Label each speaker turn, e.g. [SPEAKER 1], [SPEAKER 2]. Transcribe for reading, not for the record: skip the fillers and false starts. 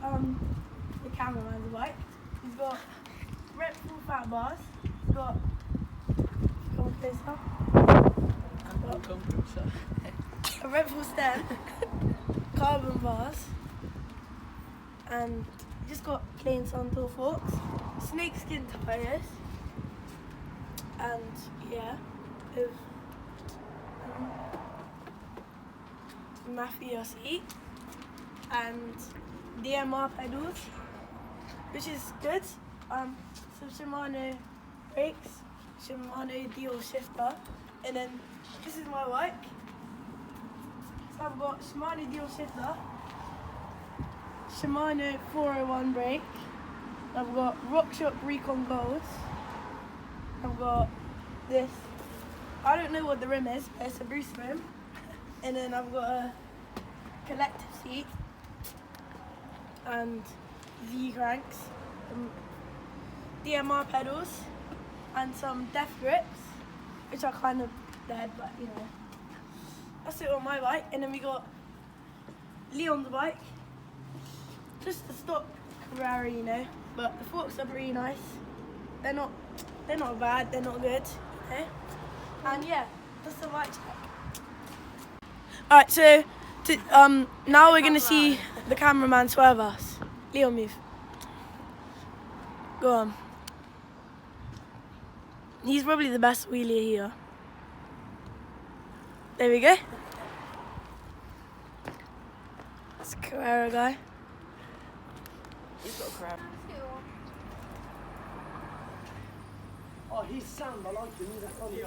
[SPEAKER 1] the cameraman's bike. He's got Red Bull fat bars. He's got come closer. A Red Bull stem, carbon bars, and just got plain Suntour forks, snakeskin tires, and yeah, with Mafia seat and DMR pedals, which is good. Some Shimano brakes, Shimano dual shifter, and then this is my bike. So I've got Shimano dual shifter, Shimano 401 brake, I've got RockShox Recon Gold, I've got this, I don't know what the rim is, but it's a Bruce rim, and then I've got a collective seat, and Z-cranks, DMR pedals, and some death grips, which are kind of dead, but you know. That's it on my bike, and then we got Leon's bike. Just a stock Carrera, you know, but the forks are pretty nice. They're not bad, they're not good, you know. And yeah, that's the bike check. Alright, so now we're gonna see the cameraman swerve us. Leon, move. Go on. He's probably the best wheelie here. There we go. That's a Carrera guy.
[SPEAKER 2] He's got a crab.
[SPEAKER 3] Oh, he's sound, I like him. He's a funny.